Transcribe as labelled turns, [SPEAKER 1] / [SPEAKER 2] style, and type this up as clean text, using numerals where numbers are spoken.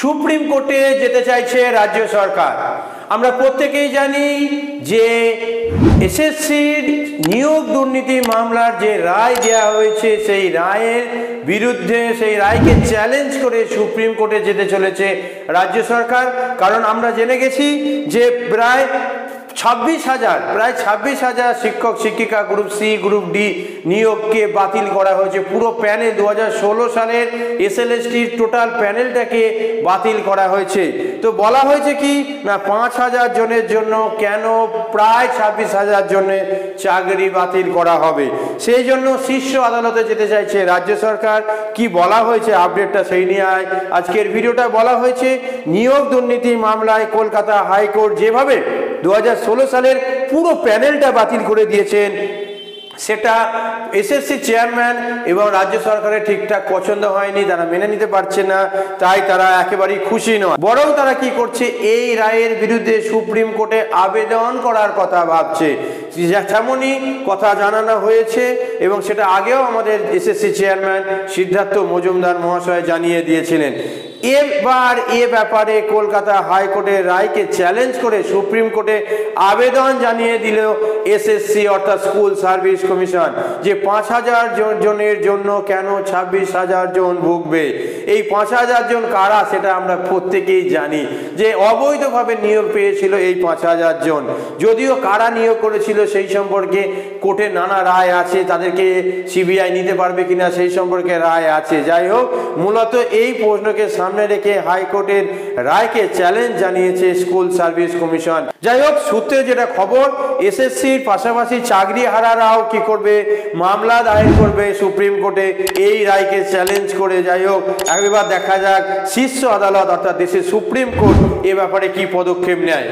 [SPEAKER 1] Supreme কোর্টে যেতে চাইছে রাজ্য সরকার। আমরা প্রত্যেকেই জানি যে এসএসসির নিয়োগ দুর্নীতি মামলার যে রায় দেওয়া হয়েছে সেই রায়ের বিরুদ্ধে, সেই রায়কে চ্যালেঞ্জ করে সুপ্রিম কোর্টে যেতে চলেছে রাজ্য সরকার। কারণ আমরা জেনে গেছি যে প্রায় 26,000 শিক্ষক শিক্ষিকা গ্রুপ সি গ্রুপ ডি নিয়োগকে বাতিল করা হয়েছে। পুরো প্যানেল 2016 সালের এসএলএসটির টোটাল প্যানেলটাকে বাতিল করা হয়েছে। তো বলা হয়েছে কি না, 5,000 জনের জন্য কেন প্রায় 26,000 জনের চাকরি বাতিল করা হবে। সেই জন্য শীর্ষ আদালতে যেতে চাইছে রাজ্য সরকার। কি বলা হয়েছে আপডেটটা সেই নিয়ে আজকের ভিডিওটা। বলা হয়েছে নিয়োগ দুর্নীতি মামলায় কলকাতা হাইকোর্ট যেভাবে 2016 সালের পুরো প্যানেলটা বাতিল করে দিয়েছেন, সেটা এসএসসি চেয়ারম্যান এবং রাজ্য সরকারের ঠিকঠাক পছন্দ হয়নি, তারা মেনে নিতে পারছে না, তাই তারা একেবারেই খুশি নয়। বরং তারা কি করছে, এই রায়ের বিরুদ্ধে সুপ্রিম কোর্টে আবেদন করার কথা ভাবছে। তেমনই কথা জানানো হয়েছে এবং সেটা আগেও আমাদের এসএসসি চেয়ারম্যান সিদ্ধার্থ মজুমদার মহাশয় জানিয়ে দিয়েছিলেন। এবার এ ব্যাপারে কলকাতা হাইকোর্টের রায়কে চ্যালেঞ্জ করে সুপ্রিম কোর্টে আবেদন জানিয়ে দিল এসএসসি অর্থাৎ স্কুল সার্ভিস কমিশন, যে 5,000 জনের জন্য কেন 26,000 জন ভুগবে। এই 5,000 জন কারা সেটা আমরা প্রত্যেকেই জানি, যে অবৈধভাবে নিয়োগ পেয়েছিল এই 5,000 জন। যদিও কারা নিয়োগ করেছিল সেই সম্পর্কে কোর্টে নানা রায় আছে, তাদেরকে সিবিআই নিতে পারবে কিনা সেই সম্পর্কে রায় আছে। যাই হোক, মূলত এই প্রশ্নকে সামনে রেখে হাইকোর্টের রায়কে চ্যালেঞ্জ জানিয়েছে স্কুল সার্ভিস কমিশন। যাই হোক, সূত্রে যেটা খবর, এসএসসির পাশাপাশি চাকরি হারারাও কি করবে, মামলা দায়ের করবে সুপ্রিম কোর্টে এই রায়কে চ্যালেঞ্জ করে। যাই হোক, একবার দেখা যাক শীর্ষ আদালত অর্থাৎ দেশের সুপ্রিম কোর্ট এ ব্যাপারে কি পদক্ষেপ নেয়।